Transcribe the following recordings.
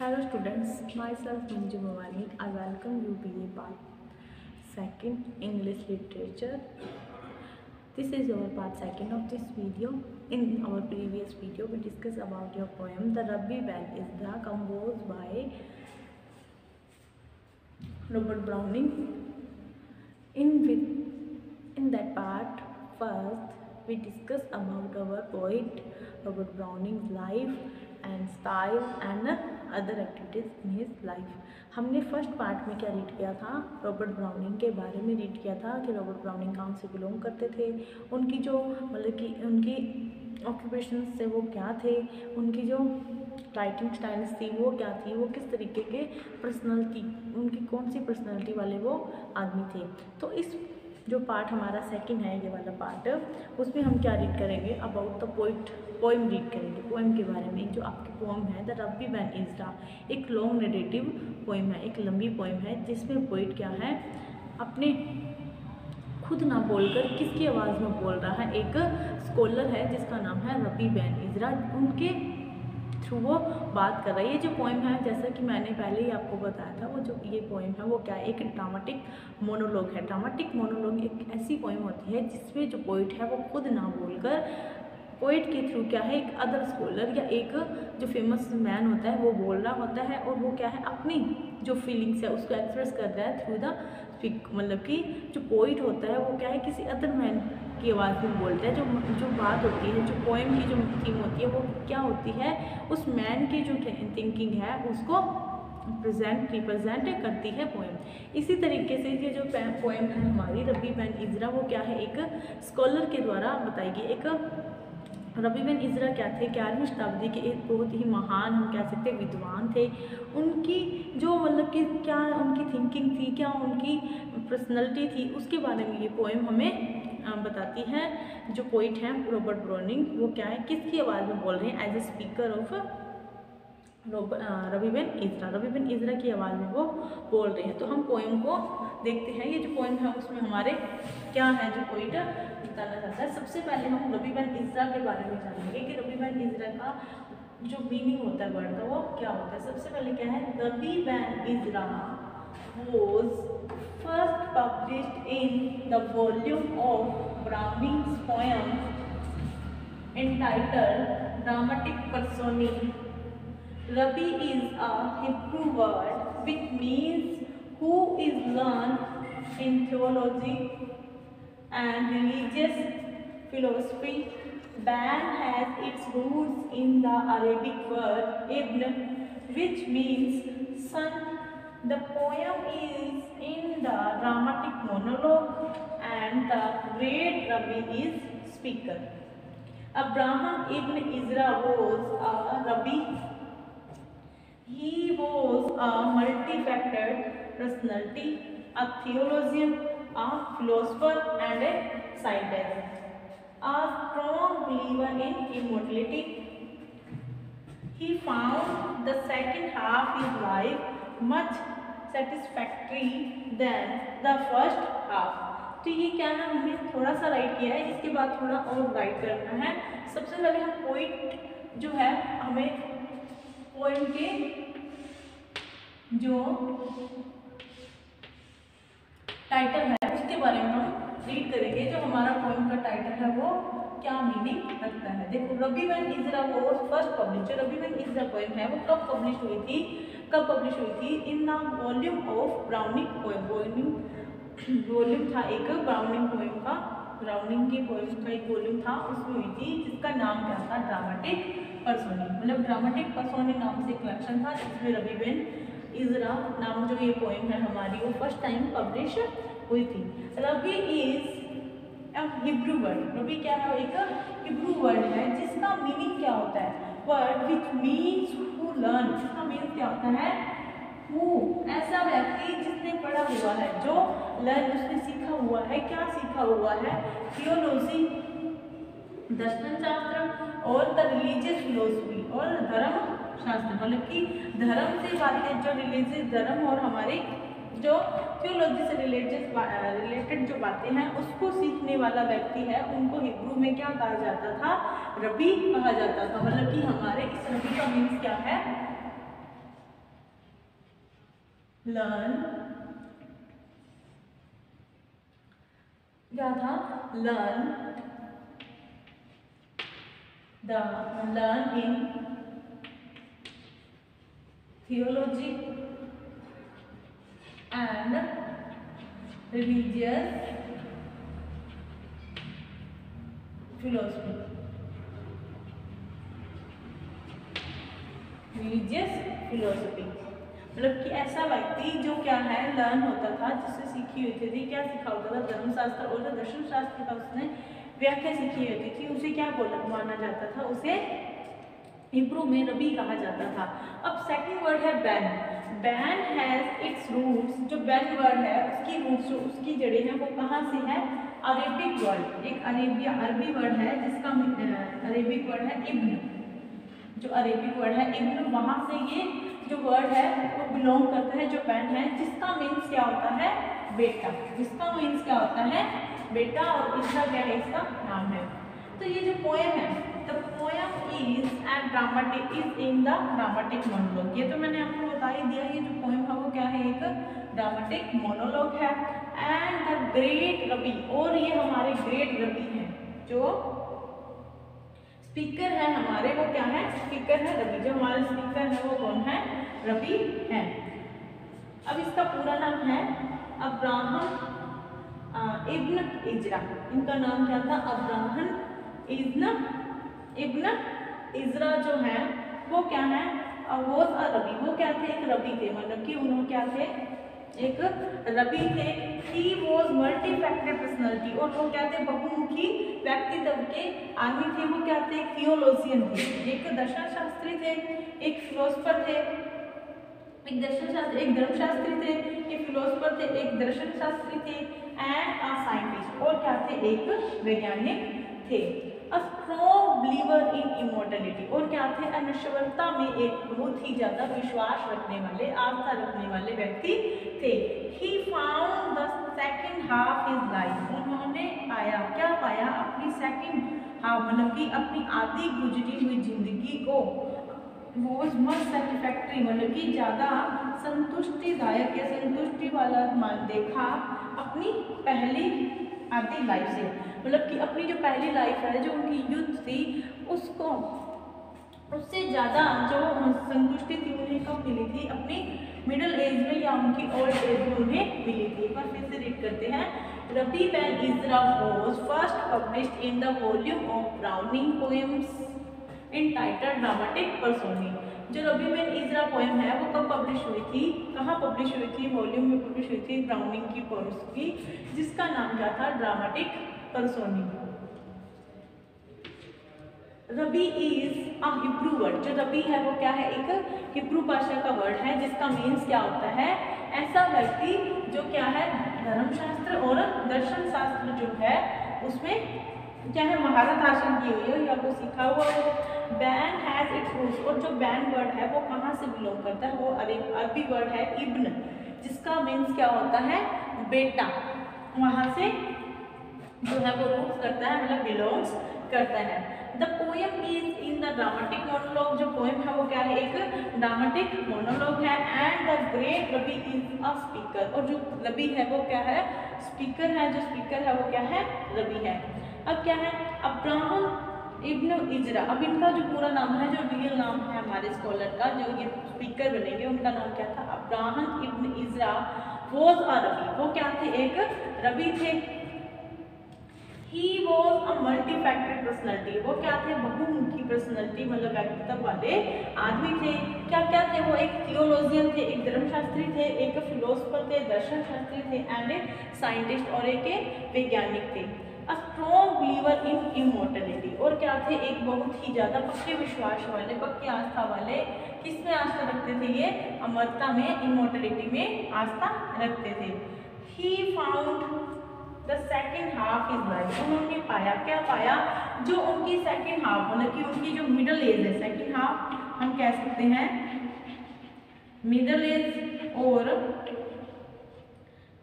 Hello students, myself Manju Bhavani. I welcome you BA Part 2nd English Literature. This is our part 2nd of this video. In our previous video, we discussed about your poem The Rabbi Ben Ezra, composed by Robert Browning. In that part, first we discuss about our poet Robert Browning's life and style and other activities in his life. हमने first part में क्या read किया था? Robert browning के बारे में read किया था कि रॉबर्ट ब्राउनिंग कहाँ से बिलोंग करते थे, उनकी जो मतलब कि उनकी ऑक्यूपेशन से वो क्या थे, उनकी जो राइटिंग स्टाइल्स थी वो क्या थी, वो किस तरीके के पर्सनैलिटी, उनकी कौन सी पर्सनैलिटी वाले वो आदमी थे। तो इस जो पार्ट हमारा सेकंड है, ये वाला पार्ट, उसमें हम क्या रीड करेंगे? अबाउट द पोइम रीड करेंगे, पोइम के बारे में। जो आपकी पोइम है द रब्बी बेन इज़रा, एक लॉन्ग नरेटिव पोइम है, एक लंबी पोइम है, जिसमें पोइट क्या है, अपने खुद ना बोलकर किसकी आवाज़ में बोल रहा है। एक स्कॉलर है जिसका नाम है रब्बी बेन इज़रा, उनके थ्रू वो बात कर रहा है। ये जो पोइम है, जैसा कि मैंने पहले ही आपको बताया था, वो जो ये पोइम है वो क्या है, एक ड्रामेटिक मोनोलॉग है। ड्रामेटिक मोनोलॉग एक ऐसी पोइम होती है जिसमें जो पोइट है वो खुद ना बोलकर पोइट के थ्रू क्या है, एक अदर स्कॉलर या एक जो फेमस मैन होता है वो बोल रहा होता है, और वो क्या है, अपनी जो फीलिंग्स है उसको एक्सप्रेस कर रहा है थ्रू द स्पीक। मतलब कि जो पोइट होता है वो क्या है, किसी अदर मैन की आवाज़ में बोलता है। जो बात होती है, जो पोएम की जो थीम होती है वो क्या होती है, उस मैन की जो थिंकिंग है उसको रिप्रेजेंट करती है पोएम। इसी तरीके से ये जो पोएम है हमारी रब्बी बेन इज़रा, वो क्या है, एक स्कॉलर के द्वारा बताई गई। एक रब्बी बेन इज़रा क्या थे, 11वीं शताब्दी के एक बहुत ही महान, हम कह सकते विद्वान थे। उनकी जो मतलब कि क्या उनकी थिंकिंग थी, क्या उनकी पर्सनैलिटी थी, उसके बारे में ये पोएम हमें बताती है। जो पोइट हैं रॉबर्ट ब्राउनिंग, वो क्या है, किसकी आवाज़ में बोल रहे हैं, as a speaker of rabi Ben इज़रा। Rabi Ben इज़रा की आवाज़ में वो बोल रहे हैं। तो हम पोएम को देखते हैं। ये जो पोएम है उसमें हमारे क्या है जो पोइट बताना चाहता है। सबसे पहले हम रब्बी बेन इज़रा के बारे में जानेंगे कि रब्बी बेन इज़रा का जो मीनिंग होता है वर्ड का वो क्या होता है। सबसे पहले क्या है, रब्बी Ben इज़रा was first published in the volume of Browning's poem entitled Dramatic Personae. Rabbi is a Hebrew word which means who is learned in theology and religious philosophy. Ban has its roots in the Arabic word ibn, which means son. The poem is in the dramatic monologue and the great Rabbi is speaker. Abraham ibn Ezra was a Rabbi. He was a multifaceted personality, a theologian, a philosopher and a scientist. A strong believer in immortality. He found the second half of his life much satisfactory than the first half. तो ये क्या है, हमने थोड़ा सा right किया है, इसके बाद थोड़ा और राइट करना है। सबसे पहले हम पोइट जो है, हमें पोएम के जो टाइटल है उसके बारे में हम रीड करेंगे। जो हमारा पोएम का टाइटल है वो क्या मीनिंग रखता है। देखो, रब्बी बेन इज़रा वो फर्स्ट पब्लिश, जो रब्बी बेन इज़रा पोएम है वो कब पब्लिश हुई थी, इन the volume of browning poem. Volume था एक ब्राउनिंग पोएम का, ब्राउनिंग की पोएम का एक वॉल्यूम था, उसमें हुई थी, जिसका नाम क्या था, ड्रामेटिक पर्सोनी। मतलब ड्रामेटिक पर्सोनी नाम से कलेक्शन था, जिसमें रब्बी बेन इज़रा नाम जो ये पोएम है हमारी वो फर्स्ट टाइम पब्लिश हुई थी। रब्बी इज हिब्रू वर्ड, रब्बी क्या है, एक हिब्रू वर्ड है जिसका मीनिंग क्या होता है, word which means who learn. इसका मीनिंग क्या होता है, हु, ऐसा व्यक्ति जिसने पढ़ा हुआ है, जो लर्न उसने सीखा हुआ है। क्या सीखा हुआ है, थियोलॉजी दर्शन शास्त्र, और द रिलीजियस फिलोसफी, और धर्म शास्त्र, मतलब कि धर्म से बातें, जो रिलीजियस धर्म और हमारे जो थियोलॉजी से रिलेटेड जो बातें हैं उसको सीखने वाला व्यक्ति है, उनको हिब्रू में क्या कहा जाता था, रब्बी कहा जाता था। मतलब कि हमारे इस रब्बी का मीन्स क्या है, लर्न, क्या था, learn in theology and religious philosophy, religious philosophy मतलब कि ऐसा व्यक्ति जो क्या है लर्न होता था, जिससे सीखी होती थी, क्या सीखा होता था, धर्मशास्त्र और जो दर्शन शास्त्र का उसने व्याख्या सीखी होती थी, उसे क्या माना जाता था, उसे हिब्रू में रबी कहा जाता था। अब सेकंड वर्ड है ban. Ban has its roots, जो बैन वर्ड है उसकी रूट्स, उसकी जड़ें हैं, वो कहाँ से है, अरेबिक वर्ड, एक अरबी वर्ड है जिसका अरेबिक वर्ड है इब्न, जो अरेबिक वर्ड है इब्न, वहाँ से ये जो वर्ड है वो बिलोंग करता है, जो बैन है, जिसका मीन्स क्या होता है, बेटा, जिसका मीन्स क्या होता है, बेटा, और इसका क्या है, इसका नाम है। तो ये जो पोएम है, the poem is and dramatic, is in the dramatic monologue, ये तो मैंने आपको बता ही दिया, ये जो पोएम है वो क्या है, एक ड्रामेटिक मोनोलॉग है। एंड द ग्रेट रबी, और ये हमारे ग्रेट रबी हैं, जो स्पीकर है हमारे, वो क्या है, स्पीकर है रबी, जो हमारे स्पीकर है वो कौन है, रबी है। अब इसका पूरा नाम है अब्राहम इब्न इजरा, इनका नाम क्या था, अब्राहम इब्न इजरा जो है वो क्या है, वो रबी, वो क्या थे, एक रबी थे, मतलब कि उन्होंने क्या थे, एक रबी थे। ही वॉज मल्टीफैक्टेड पर्सनैलिटी, और वो क्या थे, बहुमुखी व्यक्तित्व के आदमी थे, वो क्या थे, थियोलॉजियन थे, एक दर्शन शास्त्री थे, एक फिलोसफर थे, एक दर्शन शास्त्री, एक धर्मशास्त्री थे, एक फिलोसफर थे, एक दर्शन शास्त्री थे, एंड अ साइंटिस्ट, और क्या थे, एक वैज्ञानिक थे। A strong believer in immortality, और क्या थे, अनश्वरता में एक बहुत ही ज्यादा विश्वास रखने वाले, आस्था रखने वाले व्यक्ति थे। He found the second half is life, उन्होंने पाया, क्या पाया, अपनी सेकंड हाफ, मतलब कि अपनी आधी गुजरी हुई जिंदगी को, वॉज मच सेटिस्फैक्ट्री, मतलब कि ज़्यादा संतुष्टिदायक या संतुष्टि वाला मान देखा अपनी पहली आधी लाइफ से, मतलब कि अपनी जो पहली लाइफ है, जो उनकी यूथ थी, उसको उससे ज़्यादा जो संतुष्टि थी उन्हें कब मिली थी, अपनी मिडिल एज में या उनकी ओल्ड एज में उन्हें मिली थी। एक बार फिर से रीड करते हैं। Rabbi Ben Ezra was first published in the volume of Browning poems entitled dramatic personae. जो रबी बैन इजरा पोएम है वो कब पब्लिश हुई थी, कहाँ पब्लिश हुई थी, वॉल्यूम में पब्लिश हुई थी ब्राउनिंग की पोएम्स की, जिसका नाम क्या था, dramatic personae. Rabbi is a Hebrew word, जो रबी है वो क्या है, एक हिब्रू भाषा का वर्ड है, जिसका मीन्स क्या होता है, ऐसा व्यक्ति जो क्या है, धर्मशास्त्र और दर्शन शास्त्र जो है उसमें क्या है, महारत हासिल की हुई है या वो सीखा हुआ है। बैन हैज इट्स रूट्स, और जो बैन वर्ड है वो कहाँ से बिलोंग करता है, वो अरबी वर्ड है इब्न, जिसका मीन्स क्या होता है, बेटा, वहाँ से जो है वो रूट्स करता है, मतलब बिलोंग्स करता है। The poem is in the dramatic monologue, जो पोएम है वो क्या है, एक ड्रामेटिक मोनोलॉग है। And the great rabi is a speaker, और जो रबी है वो क्या है, स्पीकर है, जो स्पीकर है वो क्या है, रबी है। अब क्या है, अब्राहम इब्न इजरा, अब इनका जो पूरा नाम है, जो रियल नाम है हमारे स्कॉलर का, जो ये स्पीकर बनेंगे, उनका नाम क्या था, Abraham ibn Ijra was a रबी, वो क्या थे, एक रबी थे। ही वॉज अ मल्टीफैक्टेड पर्सनैलिटी, वो क्या थे, बहुमुखी पर्सनैलिटी, मतलब व्यक्तित्व वाले आदमी थे। क्या क्या थे वो, एक थियोलॉजियन थे, एक धर्मशास्त्री थे, एक फिलोसफर थे, दर्शन शास्त्री थे, एंड एक साइंटिस्ट, और एक वैज्ञानिक थे। A strong believer in immortality, और क्या थे, एक बहुत ही ज़्यादा पक्के विश्वास वाले, पक्की आस्था वाले, किसमें आस्था रखते थे ये, अमरता में, इमॉर्टलिटी में आस्था रखते थे। He found the second half is life, उन्होंने पाया, क्या पाया, जो उनकी सेकेंड हाफ, मतलब कि उनकी जो मिडल एज है, सेकेंड हाफ हम कह सकते हैं मिडल एज, और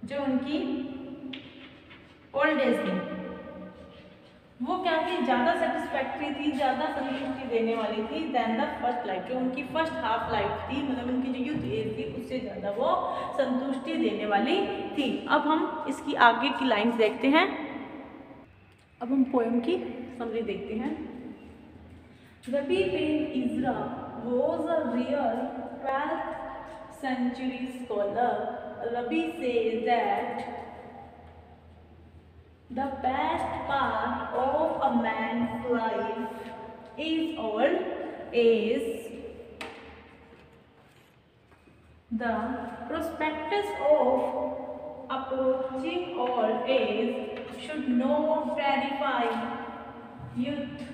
जो उनकी ओल्ड एज थी, वो क्या थी, ज़्यादा सेटिस्फैक्ट्री थी, ज़्यादा संतुष्टि देने वाली थी देन द फर्स्ट लाइफ। जो उनकी फर्स्ट हाफ लाइफ थी, मतलब उनकी जो यूथ एज थी, उससे ज़्यादा वो संतुष्टि देने वाली थी। अब हम इसकी आगे की लाइन्स देखते हैं। अब हम पोएम की समरी देखते हैं। रबी pen इज़रा was a real 12th century scholar. Rabi says that the best part of a man's life is old age. The prospectus of approaching old age should not terrify youth.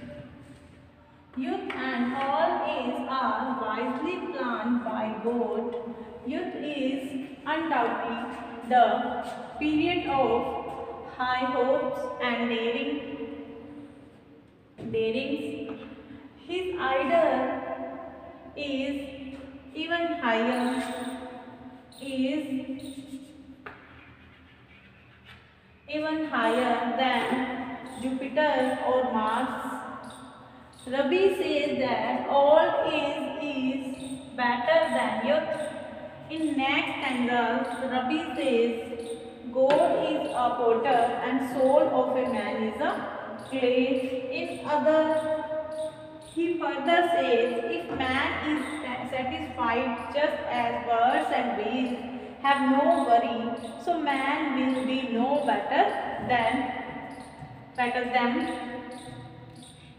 Youth and old age are wisely planned by God. Youth is undoubtedly the period of high hopes and darings. His ideal is even higher than Jupiter or Mars. Rabi says that old age is better than youth. In next stanza, Rabi says, God is a potter and soul of a man is a clay. In other, he further says, if man is satisfied just as birds and bees have no worry, so man will be no better than them.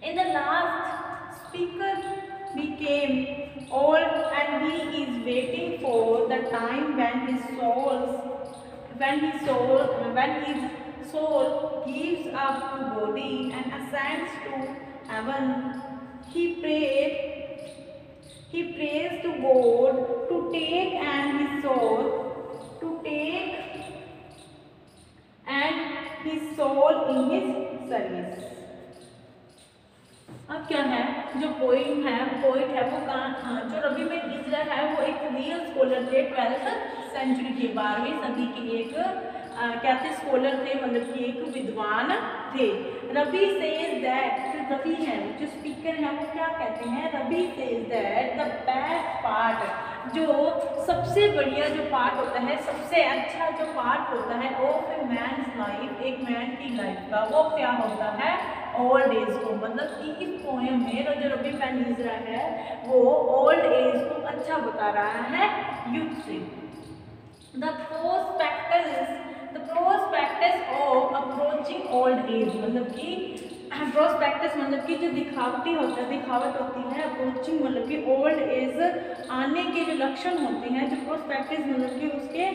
In the last, speaker became old and he is waiting for the time when his soul gives up to body and ascends to heaven. He prays to God to take and his soul in his service. अब क्या है, जो poet है वो जो रबी pen इज़रा है वो एक रियल स्कॉलर थे 12th सेंचुरी के 12वीं सदी के एक क्या थे, स्कॉलर थे, मतलब कि एक विद्वान थे। रबी सेज दैट, रबी है जो स्पीकर है वो क्या कहते हैं, Rabbi says that the best part, जो सबसे बढ़िया जो पार्ट होता है, सबसे अच्छा जो पार्ट होता है ऑफ ए मैन्स लाइफ, एक मैन की लाइफ का, वो क्या होता है, ओल्ड एज को। मतलब कि इस पोएम में जो रबी पेन इज़रा है वो ओल्ड एज को अच्छा बता रहा है यूथ से। The prospectus of approaching old age, मतलब कि प्रोस्पेक्टस मतलब कि जो दिखावट होती है, अप्रोचिंग मतलब कि ओल्ड एज आने के जो लक्षण होते हैं, जो प्रोस्पेक्टस मतलब कि उसके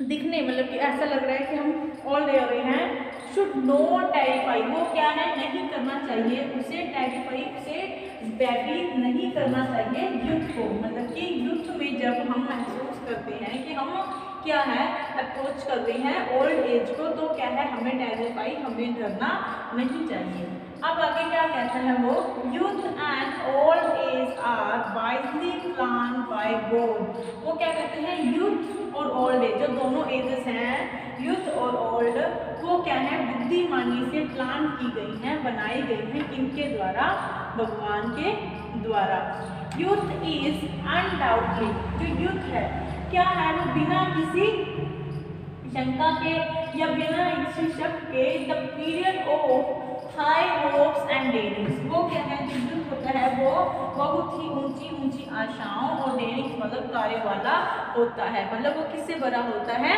दिखने, मतलब कि ऐसा लग रहा है कि हम ओल्ड हो रहे हैं। शुड नॉट टेरिफाई, वो क्या है, नहीं करना चाहिए उसे, टेरिफाई उसे भयभीत नहीं करना चाहिए यूथ को। मतलब कि यूथ में जब हम महसूस करते हैं कि हम क्या है अप्रोच कर रहे हैं ओल्ड एज को, तो क्या है, हमें टेरिफाई, हमें डरना नहीं चाहिए। अब आगे क्या कहता है वो, youth and old age are wisely plan by God. वो क्या कहते हैं, यूथ और ओल्ड एज जो दोनों एजेस हैं, यूथ और ओल्ड, वो क्या है, बुद्धिमानी से प्लान की गई हैं, बनाई गई हैं, इनके द्वारा, भगवान के द्वारा। यूथ इज अनडाउटली, जो यूथ है क्या है, वो बिना किसी शंका के या बिना किसी शक के the period of high hopes and darings, वो क्या है, जो यूथ होता है वो बहुत ही ऊंची आशाओं और डेयरिंग्स मतलब कार्य वाला होता है। मतलब वो किससे भरा होता है,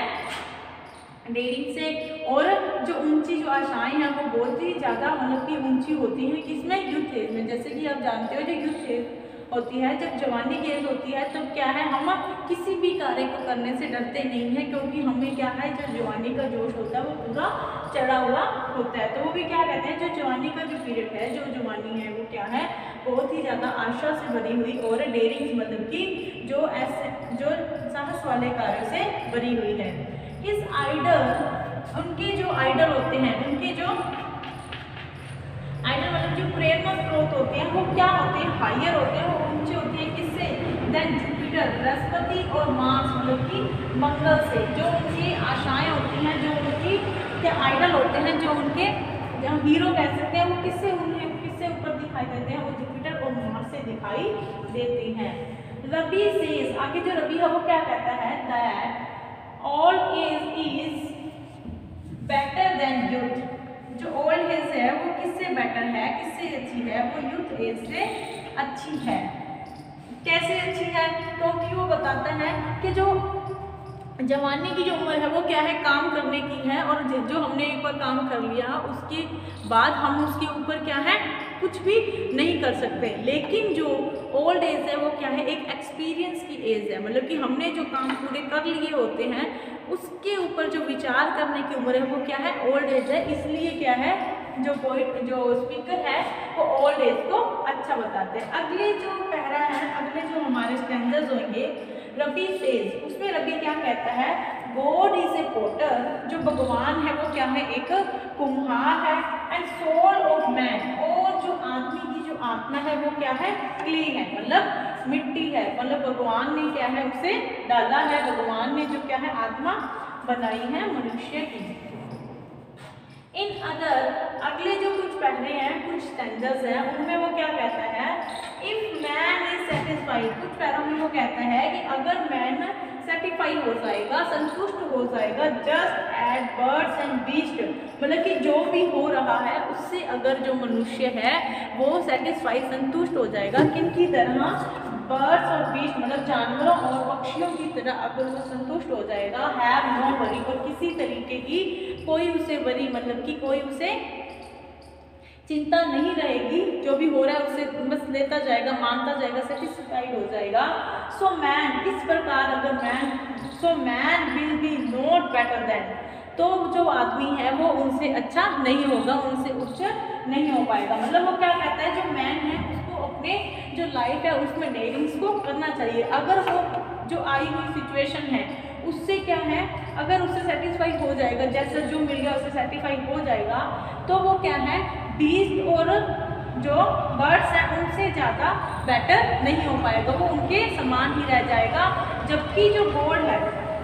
डेयरिंग से। और जो ऊंची जो आशाएं हैं वो बहुत ही ज़्यादा मतलब कि ऊंची होती हैं, किसमें, यूथ एज में। जैसे कि आप जानते हो जो यूथ एज होती है, जब जवानी की एज होती है, तब क्या है, हम किसी भी कार्य को करने से डरते नहीं हैं, क्योंकि हमें क्या है, जो जवानी का जोश होता है वो पूरा चढ़ा हुआ होता है। तो वो भी क्या कहते हैं, जो जवानी का जो पीरियड है, जो जवानी है वो क्या है, बहुत ही ज़्यादा आशा से भरी हुई और डेयरिंग मतलब कि जो साहस वाले कार्य से भरी हुई है। इस आइडल, उनके जो आइडल होते हैं, उनके जो आइडल मतलब जो प्रेरणा स्रोत होते हैं वो क्या होते हैं, हायर होते हैं, वो ऊंचे होते हैं, किससे, देन जुपिटर, बृहस्पति और मार्स मतलब कि मंगल से। जो उनकी आशाएं होती हैं, जो उनकी क्या आइडल होते हैं, जो उनके जहाँ हीरो कह सकते हैं, वो किससे ऊपर दिखाई देते हैं, वो जुपिटर और मार्स से दिखाई देते हैं। रबी सेज, आगे जो रबी है वो क्या कहता है, that all age is better than youth. जो ओल्ड एज है वो किससे बेटर है, किससे अच्छी है, वो यूथ एज से अच्छी है। कैसे अच्छी है, क्योंकि वो बताता है कि जो जवानी की जो उम्र है वो क्या है, काम करने की है, और जो हमने एक बार काम कर लिया उसके बाद हम उसके ऊपर क्या है, कुछ भी नहीं कर सकते। लेकिन जो ओल्ड एज है वो क्या है, एक एक्सपीरियंस की एज है, मतलब कि हमने जो काम पूरे कर लिए होते हैं उसके ऊपर जो विचार करने की उम्र है वो क्या है, ओल्ड एज है। इसलिए क्या है, जो पोइट जो स्पीकर है वो ओल्ड एज को अच्छा बताते हैं। अगले जो पैरा है, अगले जो हमारे स्टैंडर्स होंगे, रबी सेज, उसमें रबी क्या कहता है, गॉड इज ए पोटर, जो भगवान है वो क्या है, एक कुम्हार है, एंड सोल ऑफ मैन, और जो आदमी की जो आत्मा है वो क्या है, क्ले है, मतलब मिट्टी है, मतलब भगवान ने क्या है उसे डाला है, भगवान ने जो क्या है आत्मा बनाई है मनुष्य की। इन अदर, अगले जो कुछ पहले हैं, कुछ स्टैंडर्स हैं, उनमें वो क्या कहता है, इफ मैन इज सेटिस्फाइड, कुछ पैरों में वो कहता है कि अगर मैन सेटिस्फाई हो जाएगा, संतुष्ट हो जाएगा, just at birds and beast, मतलब कि जो भी हो रहा है उससे अगर जो मनुष्य है वो सेटिस्फाई, संतुष्ट हो जाएगा, किनकी तरह, बर्ड्स और बीस्ट, मतलब जानवरों और पक्षियों की तरह अगर वो संतुष्ट हो जाएगा, हैव नो वरी, और किसी तरीके की कोई उसे वरी, मतलब कि कोई उसे चिंता नहीं रहेगी, जो भी हो रहा है उससे बस लेता जाएगा, मानता जाएगा, सेटिस्फाइड हो जाएगा। सो मैन, इस प्रकार अगर man, so man will be not better than, तो जो आदमी है वो उनसे अच्छा नहीं होगा, उनसे उच्च नहीं हो पाएगा। मतलब वो क्या कहता है, जो मैन है उसको अपने जो लाइफ है उसमें डेयरिंग्स को करना चाहिए। अगर वो जो आई हुई सिचुएशन है उससे क्या है, अगर उससे सेटिस्फाई हो जाएगा, जैसा जो मिल गया उससे सेटिस्फाई हो जाएगा, तो वो क्या है, बीस्ट और जो बर्ड्स हैं उनसे ज़्यादा बेटर नहीं हो पाएगा, वो उनके समान ही रह जाएगा। जबकि जो गॉड है,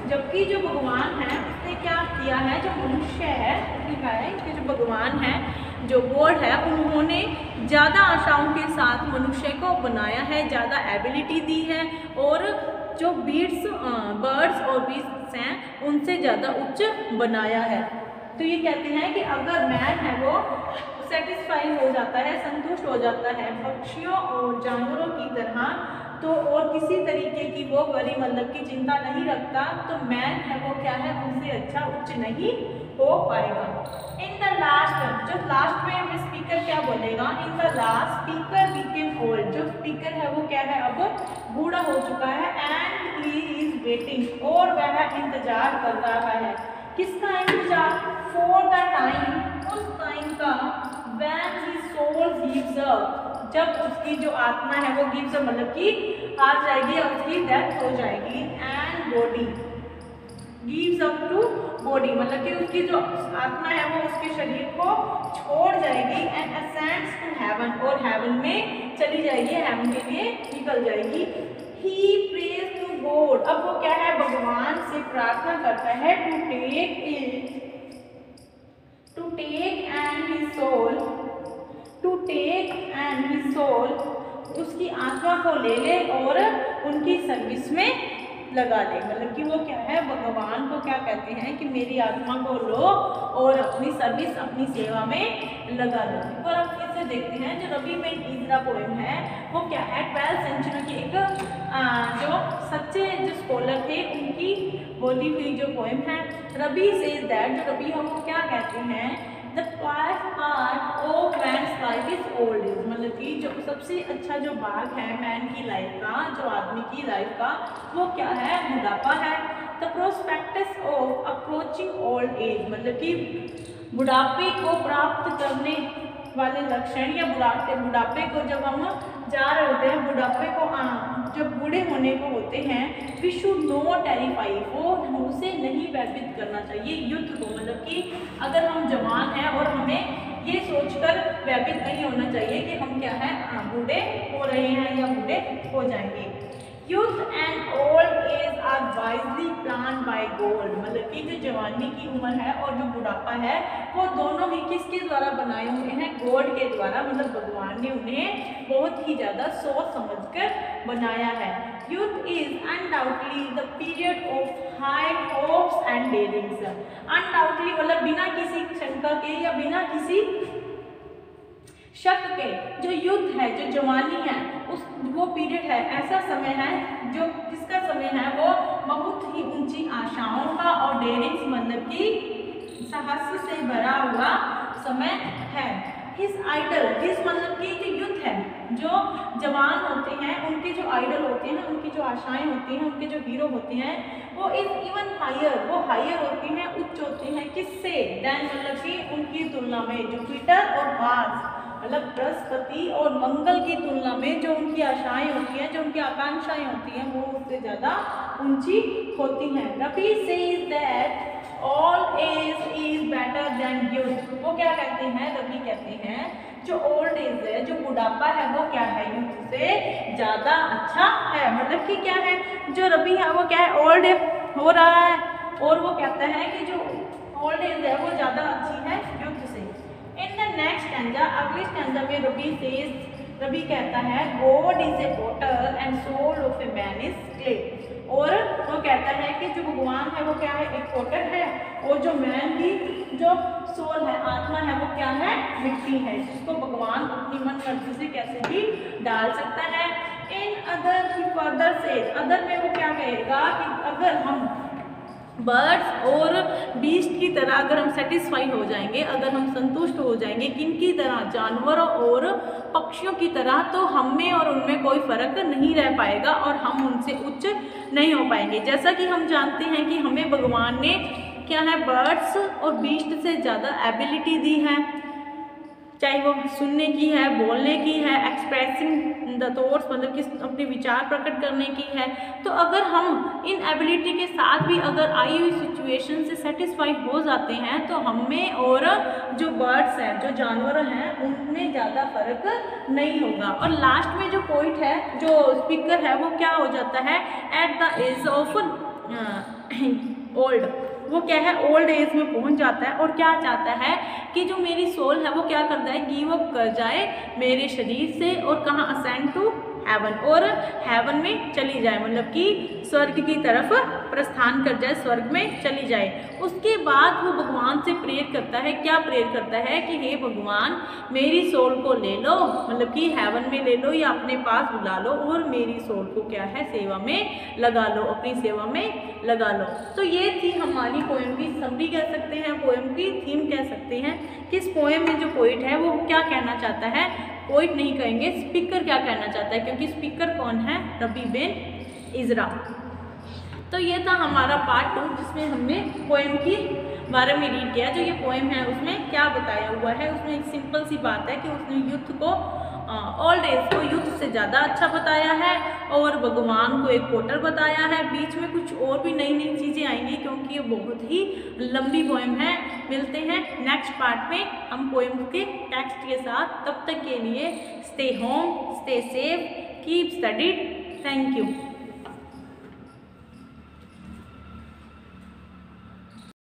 जबकि जो भगवान है उसने क्या किया है, जो मनुष्य है लिखा है कि जो भगवान है, जो गॉड है, उन्होंने ज़्यादा आशाओं के साथ मनुष्य को बनाया है, ज़्यादा एबिलिटी दी है, और जो बर्ड्स और बीस्ट्स हैं उनसे ज़्यादा उच्च बनाया है। तो ये कहते हैं कि अगर मैन है वो सेटिस्फाई हो जाता है, संतुष्ट हो जाता है पक्षियों और जानवरों की तरह, तो और किसी तरीके की वो बड़ी मतलब की चिंता नहीं रखता, तो मैन है वो क्या है, उनसे अच्छा उच्च नहीं हो पाएगा। इन द लास्ट, जो लास्ट में हमें स्पीकर क्या बोलेगा, in the last speaker became old, जो स्पीकर है वो क्या है, अब बूढ़ा हो चुका है, एंड ही इज वेटिंग, और वह इंतजार कर रहा है, किसका इंतजार, फॉर द टाइम, उस टाइम का, when his soul gives up, जब उसकी जो आत्मा है वो गिव्स अप मतलब कि हार जाएगी और उसकी डेथ हो जाएगी, and body gives up to body, मतलब कि उसकी जो आत्मा है वो उसके शरीर को छोड़ जाएगी, एंड असेंड्स टू हेवन, और हेवन में चली जाएगी, हेवन के लिए निकल जाएगी। ही प्रेज टू गॉड, अब वो क्या है, भगवान से प्रार्थना करता है, to take and his soul, to take and his soul, उसकी आत्मा को ले ले और उनकी सर्विस में लगा ले, मतलब कि वो क्या है, भगवान को क्या कहते हैं कि मेरी आत्मा को लो और अपनी सर्विस, अपनी सेवा में लगा लो। और अब फिर से देखते हैं जो रबी में ईजरा पोएम है वो क्या है, 12th सेंचुरी के एक जो सच्चे जो स्कॉलर थे उनकी बोली हुई जो पोएम है। रबी सेज दैट, जो रबी है वो क्या कहते हैं, the first part of man's life is old age, मतलब कि जो सबसे अच्छा जो भाग है मैन की लाइफ का, जो आदमी की लाइफ का, वो क्या है, बुढ़ापा है। The prospectus of approaching old age, मतलब कि बुढ़ापे को प्राप्त करने वाले लक्षण, या बुढ़ापे को जब हम जा रहे होते हैं, बुढ़ापे को जब बूढ़े होने को होते हैं, वी शुड नॉट टेरिफाई, वो उसे नहीं भयभीत करना चाहिए युद्ध को, मतलब कि अगर हम जवान हैं और हमें ये सोचकर भयभीत नहीं होना चाहिए कि हम क्या है, बूढ़े हो रहे हैं या बूढ़े हो जाएंगे। Youth and old age are wisely plan by God, मतलब कि जो जवानी की उम्र है और जो बुढ़ापा है वो दोनों ही किसके द्वारा बनाए हुए हैं, गॉड के द्वारा, मतलब भगवान ने उन्हें बहुत ही ज़्यादा सोच समझकर बनाया है। Youth is undoubtedly the period of high hopes and darings, undoubtedly मतलब बिना किसी शंका के या बिना किसी शक के जो युद्ध है, जो जवानी है, उस वो पीरियड है, ऐसा समय है जो किसका समय है, वो बहुत ही ऊंची आशाओं का और डेयरिंग्स मतलब कि साहस से भरा हुआ समय है। हिज आइडल, हिज मतलब कि जो युद्ध है, जो जवान होते हैं उनके जो आइडल होते हैं, उनकी जो आशाएं होती हैं, उनके जो हीरो होते हैं, वो इज इवन हायर, वो हायर होती हैं, उच्च होती हैं किससे, देन मतलब कि उनकी तुलना में जुपिटर और मार्स मतलब बृहस्पति और मंगल की तुलना में जो उनकी आशाएं होती हैं, जो उनकी आकांक्षाएं होती हैं, वो उससे ज़्यादा ऊंची होती हैं। Ravi says that all age is better than youth, वो क्या कहते हैं, रवि कहते हैं जो ओल्ड एज है, जो बुढ़ापा है, वो क्या है, यूथ से ज़्यादा अच्छा है। मतलब कि क्या है, जो रवि है वो क्या है, ओल्ड हो रहा है, और वो कहता है कि जो ओल्ड एज है वो ज़्यादा अच्छी है यूथ से। इन द नेक्स्ट स्टैंजा, अगले स्टैंजा में रवि कहता है God is a potter and soul of a man is clay, और वो कहता है कि जो भगवान है वो क्या है, एक पोटर है, और जो मैन की जो सोल है, आत्मा है, वो क्या है, मिट्टी है, जिसको भगवान अपनी मन मर्जी से कैसे भी डाल सकता है। इन अदर फर्दर से, अदर में वो क्या कहेगा कि अगर हम बर्ड्स और बीस्ट की तरह अगर हम सेटिस्फाई हो जाएंगे, अगर हम संतुष्ट हो जाएंगे किनकी तरह, जानवरों और पक्षियों की तरह, तो हम में और उनमें कोई फर्क नहीं रह पाएगा और हम उनसे उच्च नहीं हो पाएंगे। जैसा कि हम जानते हैं कि हमें भगवान ने क्या है, बर्ड्स और बीस्ट से ज़्यादा एबिलिटी दी है, चाहे वो सुनने की है, बोलने की है, एक्सप्रेसिंग द थॉट्स मतलब कि अपने विचार प्रकट करने की है। तो अगर हम इन एबिलिटी के साथ भी अगर आई हुई सिचुएशन से सेटिस्फाई हो जाते हैं, तो हम में और जो बर्ड्स हैं, जो जानवर हैं, उनमें ज़्यादा फर्क नहीं होगा। और लास्ट में जो पॉइंट है, जो स्पीकर है, वो क्या हो जाता है, at the age of old, वो क्या है, ओल्ड एज में पहुंच जाता है और क्या चाहता है कि जो मेरी सोल है वो क्या करता है, गिव अप कर जाए मेरे शरीर से और कहाँ, असेंड टू हेवन, और हेवन में चली जाए, मतलब कि स्वर्ग की तरफ प्रस्थान कर जाए, स्वर्ग में चली जाए। उसके बाद वो भगवान से प्रेयर करता है, क्या प्रेयर करता है कि हे भगवान मेरी सोल को ले लो, मतलब कि हेवन में ले लो या अपने पास बुला लो और मेरी सोल को क्या है, सेवा में लगा लो, अपनी सेवा में लगा लो। तो ये थी हमारी पोएम की समरी कह सकते हैं, पोएम की थीम कह सकते हैं कि इस पोएम में जो पोइट है वो क्या कहना चाहता है, पोइट नहीं कहेंगे, स्पीकर क्या कहना चाहता है, क्योंकि स्पीकर कौन है, रवि बिन इजरा। तो ये था हमारा पार्ट 2 जिसमें हमने पोएम की बारे में रीड किया। जो ये पोएम है उसमें क्या बताया हुआ है, उसमें एक सिंपल सी बात है कि उसने युद्ध को ओल्ड एज को युद्ध से ज़्यादा अच्छा बताया है और भगवान को एक पोटर बताया है। बीच में कुछ और भी नई नई चीज़ें आएंगी क्योंकि ये बहुत ही लंबी पोएम है। मिलते हैं नेक्स्ट पार्ट में हम पोएम के टेक्स्ट के साथ। तब तक के लिए stay home, stay safe, keep studied. Thank you.